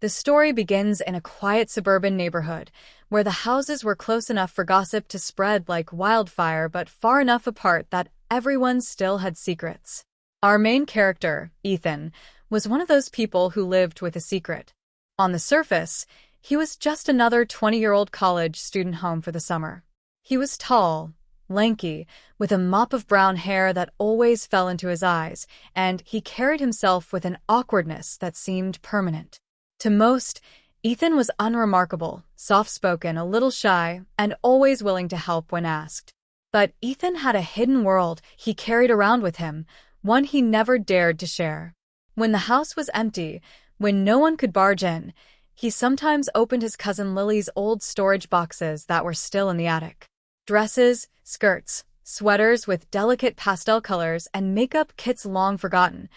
The story begins in a quiet suburban neighborhood, where the houses were close enough for gossip to spread like wildfire but far enough apart that everyone still had secrets. Our main character, Ethan, was one of those people who lived with a secret. On the surface, he was just another 20-year-old college student home for the summer. He was tall, lanky, with a mop of brown hair that always fell into his eyes, and he carried himself with an awkwardness that seemed permanent. To most, Ethan was unremarkable, soft-spoken, a little shy, and always willing to help when asked. But Ethan had a hidden world he carried around with him, one he never dared to share. When the house was empty, when no one could barge in, he sometimes opened his cousin Lily's old storage boxes that were still in the attic. Dresses, skirts, sweaters with delicate pastel colors, and makeup kits long forgotten,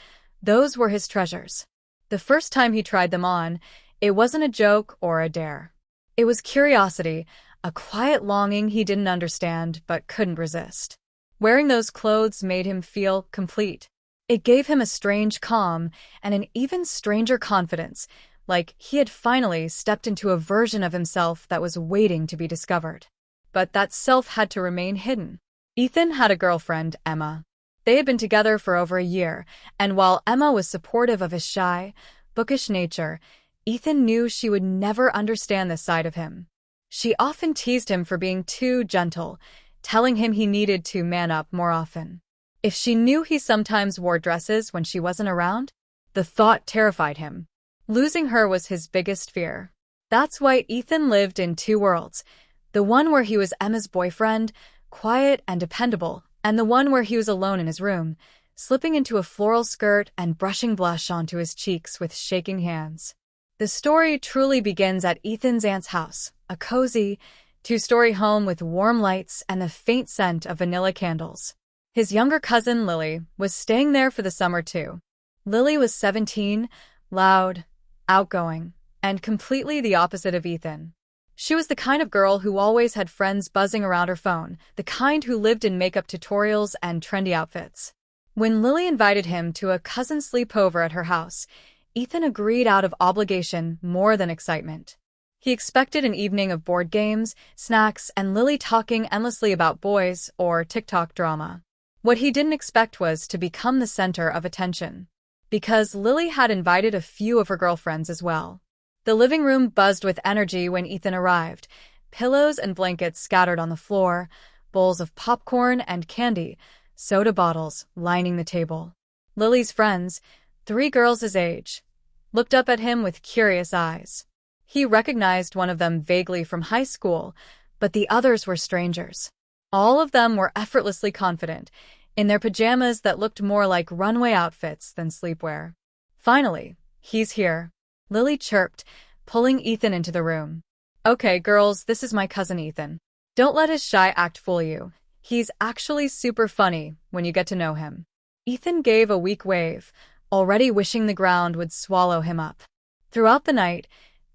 those were his treasures. The first time he tried them on, it wasn't a joke or a dare. It was curiosity, a quiet longing he didn't understand but couldn't resist. Wearing those clothes made him feel complete. It gave him a strange calm and an even stranger confidence, like he had finally stepped into a version of himself that was waiting to be discovered. But that self had to remain hidden. Ethan had a girlfriend, Emma. They had been together for over a year, and while Emma was supportive of his shy, bookish nature, Ethan knew she would never understand this side of him. She often teased him for being too gentle, telling him he needed to man up more often. If she knew he sometimes wore dresses when she wasn't around, the thought terrified him. Losing her was his biggest fear. That's why Ethan lived in two worlds, the one where he was Emma's boyfriend, quiet and dependable, and the one where he was alone in his room, slipping into a floral skirt and brushing blush onto his cheeks with shaking hands. The story truly begins at Ethan's aunt's house, a cozy, two-story home with warm lights and the faint scent of vanilla candles. His younger cousin, Lily, was staying there for the summer too. Lily was 17, loud, outgoing, and completely the opposite of Ethan. She was the kind of girl who always had friends buzzing around her phone, the kind who lived in makeup tutorials and trendy outfits. When Lily invited him to a cousin sleepover at her house, Ethan agreed out of obligation more than excitement. He expected an evening of board games, snacks, and Lily talking endlessly about boys or TikTok drama. What he didn't expect was to become the center of attention. Because Lily had invited a few of her girlfriends as well. The living room buzzed with energy when Ethan arrived, pillows and blankets scattered on the floor, bowls of popcorn and candy, soda bottles lining the table. Lily's friends, 3 girls his age, looked up at him with curious eyes. He recognized one of them vaguely from high school, but the others were strangers. All of them were effortlessly confident, in their pajamas that looked more like runway outfits than sleepwear. Finally, he's here, Lily chirped, pulling Ethan into the room. Okay, girls, this is my cousin Ethan. Don't let his shy act fool you. He's actually super funny when you get to know him. Ethan gave a weak wave, already wishing the ground would swallow him up. Throughout the night,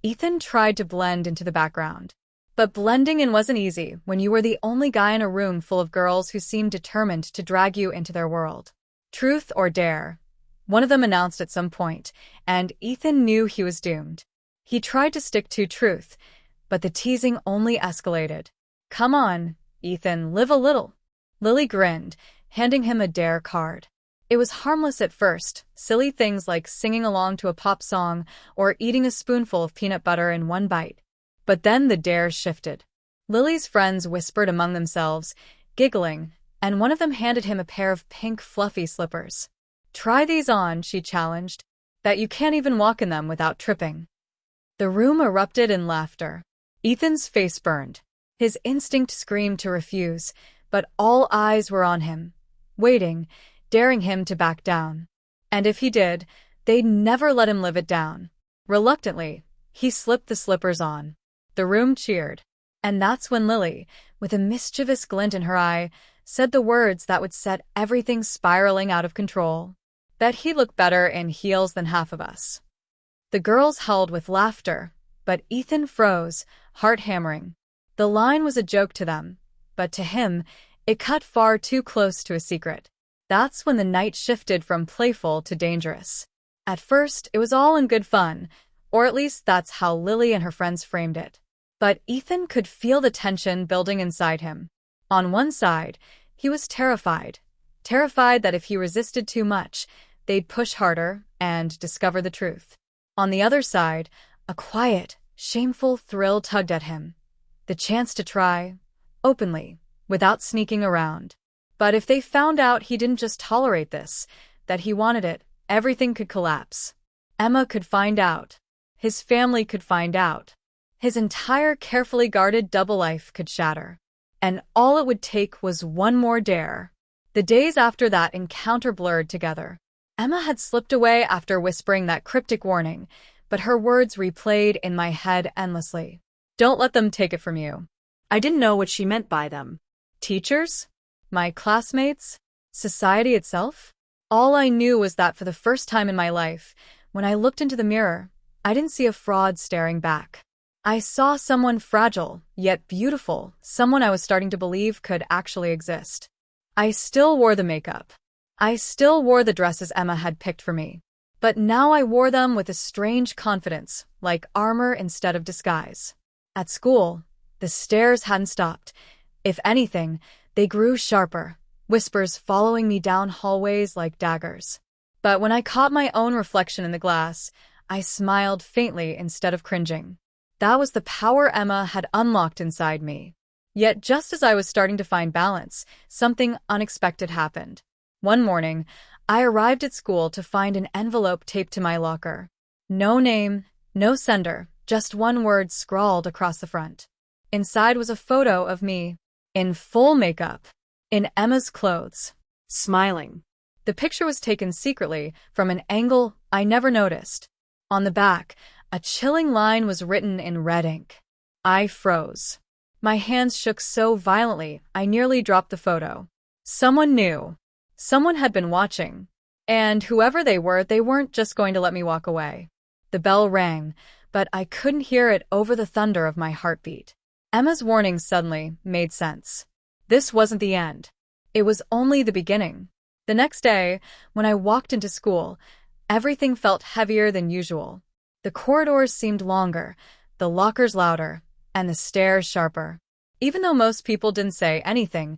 Ethan tried to blend into the background. But blending in wasn't easy when you were the only guy in a room full of girls who seemed determined to drag you into their world. Truth or dare? One of them announced at some point, and Ethan knew he was doomed. He tried to stick to truth, but the teasing only escalated. Come on, Ethan, live a little. Lily grinned, handing him a dare card. It was harmless at first, silly things like singing along to a pop song or eating a spoonful of peanut butter in one bite. But then the dares shifted. Lily's friends whispered among themselves, giggling, and one of them handed him a pair of pink fluffy slippers. Try these on, she challenged. Bet you can't even walk in them without tripping. The room erupted in laughter. Ethan's face burned. His instinct screamed to refuse, but all eyes were on him, waiting, daring him to back down. And if he did, they'd never let him live it down. Reluctantly, he slipped the slippers on. The room cheered. And that's when Lily, with a mischievous glint in her eye, said the words that would set everything spiraling out of control. Bet he'd look better in heels than half of us. The girls howled with laughter, but Ethan froze, heart hammering. The line was a joke to them, but to him, it cut far too close to a secret. That's when the night shifted from playful to dangerous. At first, it was all in good fun. Or at least that's how Lily and her friends framed it. But Ethan could feel the tension building inside him. On one side, he was terrified. Terrified that if he resisted too much, they'd push harder and discover the truth. On the other side, a quiet, shameful thrill tugged at him. The chance to try, openly, without sneaking around. But if they found out he didn't just tolerate this, that he wanted it, everything could collapse. Emma could find out. His family could find out. His entire carefully guarded double life could shatter. And all it would take was one more dare. The days after that encounter blurred together. Emma had slipped away after whispering that cryptic warning, but her words replayed in my head endlessly. Don't let them take it from you. I didn't know what she meant by them. Teachers? My classmates? Society itself? All I knew was that for the first time in my life, when I looked into the mirror, I didn't see a fraud staring back. I saw someone fragile, yet beautiful, someone I was starting to believe could actually exist. I still wore the makeup. I still wore the dresses Emma had picked for me. But now I wore them with a strange confidence, like armor instead of disguise. At school, the stares hadn't stopped. If anything, they grew sharper, whispers following me down hallways like daggers. But when I caught my own reflection in the glass, I smiled faintly instead of cringing. That was the power Emma had unlocked inside me. Yet just as I was starting to find balance, something unexpected happened. One morning, I arrived at school to find an envelope taped to my locker. No name, no sender, just one word scrawled across the front. Inside was a photo of me, in full makeup, in Emma's clothes, smiling. The picture was taken secretly from an angle I never noticed. On the back, a chilling line was written in red ink. I froze. My hands shook so violently I nearly dropped the photo. Someone knew. Someone had been watching. And whoever they weren't just going to let me walk away. The bell rang, but I couldn't hear it over the thunder of my heartbeat. Emma's warning suddenly made sense. This wasn't the end. It was only the beginning. The next day, when I walked into school, everything felt heavier than usual. The corridors seemed longer, the lockers louder, and the stares sharper. Even though most people didn't say anything,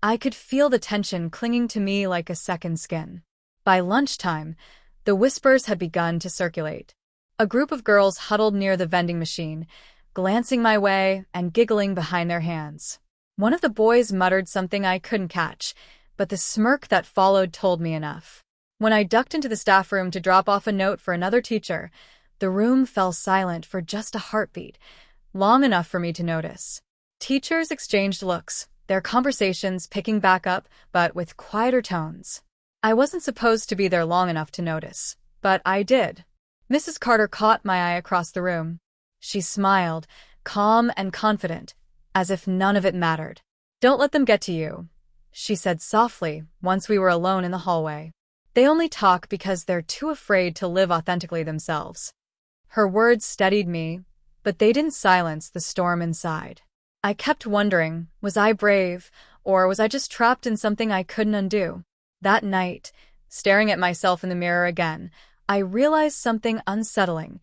I could feel the tension clinging to me like a second skin. By lunchtime, the whispers had begun to circulate. A group of girls huddled near the vending machine, glancing my way and giggling behind their hands. One of the boys muttered something I couldn't catch, but the smirk that followed told me enough. When I ducked into the staff room to drop off a note for another teacher, the room fell silent for just a heartbeat, long enough for me to notice. Teachers exchanged looks, their conversations picking back up, but with quieter tones. I wasn't supposed to be there long enough to notice, but I did. Mrs. Carter caught my eye across the room. She smiled, calm and confident, as if none of it mattered. "Don't let them get to you," she said softly once we were alone in the hallway. "They only talk because they're too afraid to live authentically themselves." Her words steadied me, but they didn't silence the storm inside. I kept wondering, was I brave, or was I just trapped in something I couldn't undo? That night, staring at myself in the mirror again, I realized something unsettling.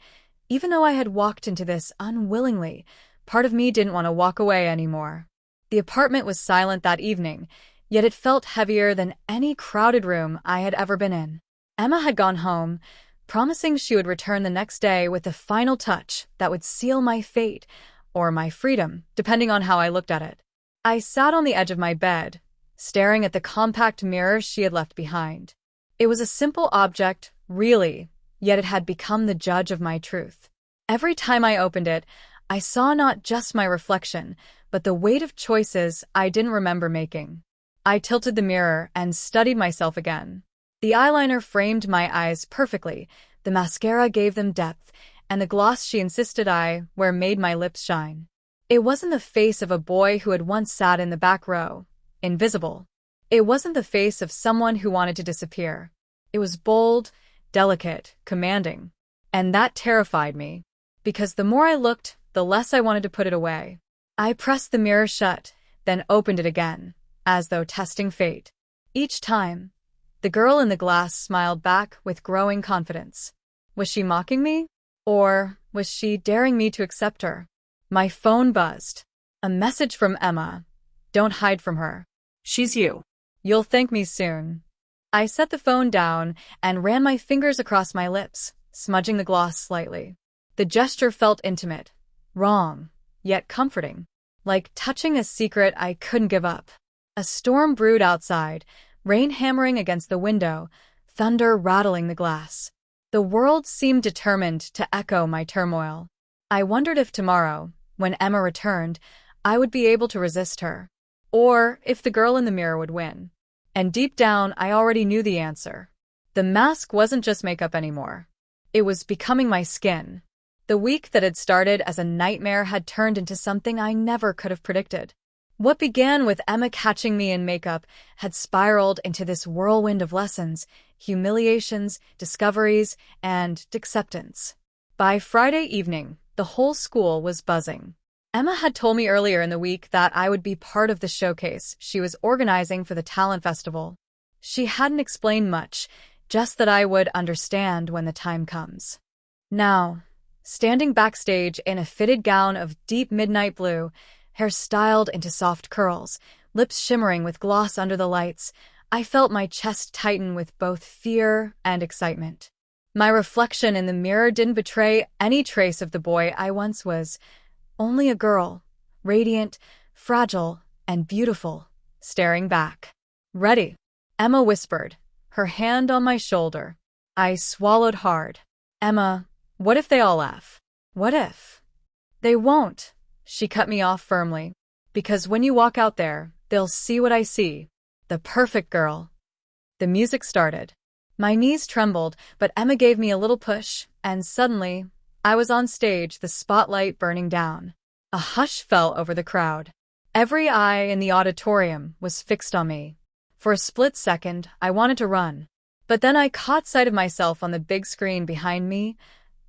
Even though I had walked into this unwillingly, part of me didn't want to walk away anymore. The apartment was silent that evening, yet it felt heavier than any crowded room I had ever been in. Emma had gone home, promising she would return the next day with a final touch that would seal my fate, or my freedom, depending on how I looked at it. I sat on the edge of my bed, staring at the compact mirror she had left behind. It was a simple object, really, yet it had become the judge of my truth. Every time I opened it, I saw not just my reflection, but the weight of choices I didn't remember making. I tilted the mirror and studied myself again. The eyeliner framed my eyes perfectly, the mascara gave them depth, and the gloss she insisted I wear made my lips shine. It wasn't the face of a boy who had once sat in the back row, invisible. It wasn't the face of someone who wanted to disappear. It was bold, delicate, commanding. And that terrified me, because the more I looked, the less I wanted to put it away. I pressed the mirror shut, then opened it again, as though testing fate. Each time, the girl in the glass smiled back with growing confidence. Was she mocking me? Or was she daring me to accept her? My phone buzzed. A message from Emma. Don't hide from her. She's you. You'll thank me soon. I set the phone down and ran my fingers across my lips, smudging the gloss slightly. The gesture felt intimate, wrong, yet comforting, like touching a secret I couldn't give up. A storm brewed outside, rain hammering against the window, thunder rattling the glass. The world seemed determined to echo my turmoil. I wondered if tomorrow, when Emma returned, I would be able to resist her. Or if the girl in the mirror would win. And deep down, I already knew the answer. The mask wasn't just makeup anymore. It was becoming my skin. The week that had started as a nightmare had turned into something I never could have predicted. What began with Emma catching me in makeup had spiraled into this whirlwind of lessons, humiliations, discoveries, and acceptance. By Friday evening, the whole school was buzzing. Emma had told me earlier in the week that I would be part of the showcase she was organizing for the talent festival. She hadn't explained much, just that I would understand when the time comes. Now, standing backstage in a fitted gown of deep midnight blue, hair styled into soft curls, lips shimmering with gloss under the lights, I felt my chest tighten with both fear and excitement. My reflection in the mirror didn't betray any trace of the boy I once was. Only a girl, radiant, fragile, and beautiful, staring back. Ready, Emma whispered, her hand on my shoulder. I swallowed hard. Emma, what if they all laugh? What if? They won't, she cut me off firmly. Because when you walk out there, they'll see what I see. The perfect girl. The music started. My knees trembled, but Emma gave me a little push, and suddenly, I was on stage, the spotlight burning down. A hush fell over the crowd. Every eye in the auditorium was fixed on me. For a split second, I wanted to run. But then I caught sight of myself on the big screen behind me,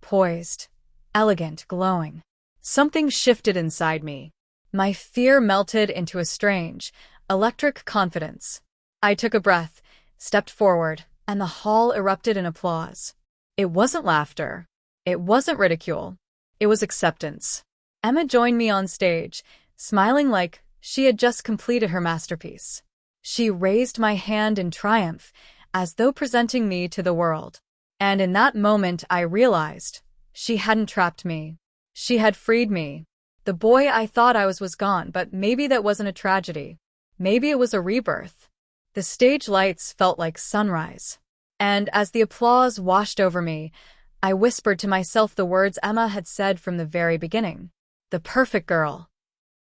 poised, elegant, glowing. Something shifted inside me. My fear melted into a strange, electric confidence. I took a breath, stepped forward, and the hall erupted in applause. It wasn't laughter. It wasn't ridicule. It was acceptance. Emma joined me on stage, smiling like she had just completed her masterpiece. She raised my hand in triumph, as though presenting me to the world. And in that moment I realized she hadn't trapped me. She had freed me. The boy I thought I was gone, but maybe that wasn't a tragedy. Maybe it was a rebirth. The stage lights felt like sunrise. And as the applause washed over me, I whispered to myself the words Emma had said from the very beginning. The perfect girl.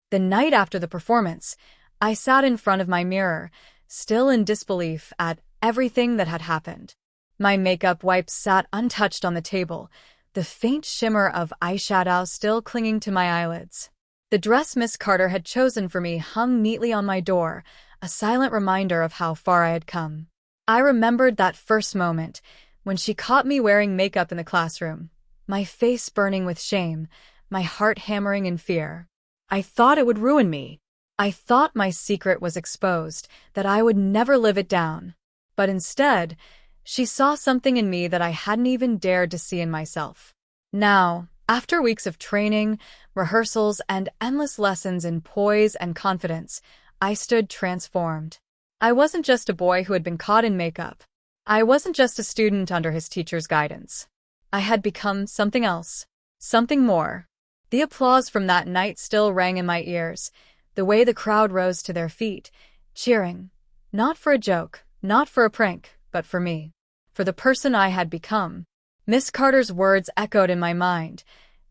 The night after the performance, I sat in front of my mirror, still in disbelief at everything that had happened. My makeup wipes sat untouched on the table, the faint shimmer of eyeshadow still clinging to my eyelids. The dress Miss Carter had chosen for me hung neatly on my door, a silent reminder of how far I had come. I remembered that first moment, when she caught me wearing makeup in the classroom, my face burning with shame, my heart hammering in fear. I thought it would ruin me. I thought my secret was exposed, that I would never live it down. But instead, she saw something in me that I hadn't even dared to see in myself. Now, after weeks of training, rehearsals, and endless lessons in poise and confidence, I stood transformed. I wasn't just a boy who had been caught in makeup. I wasn't just a student under his teacher's guidance. I had become something else, something more. The applause from that night still rang in my ears, the way the crowd rose to their feet, cheering, not for a joke, not for a prank, but for me, for the person I had become. Miss Carter's words echoed in my mind.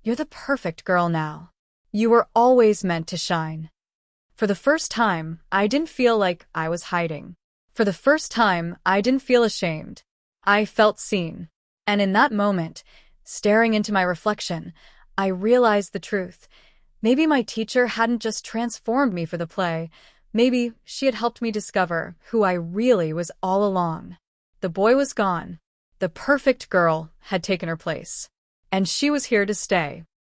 You're the perfect girl now. You were always meant to shine. For the first time, I didn't feel like I was hiding. For the first time, I didn't feel ashamed. I felt seen. And in that moment, staring into my reflection, I realized the truth. Maybe my teacher hadn't just transformed me for the play. Maybe she had helped me discover who I really was all along. The boy was gone. The perfect girl had taken her place. And she was here to stay.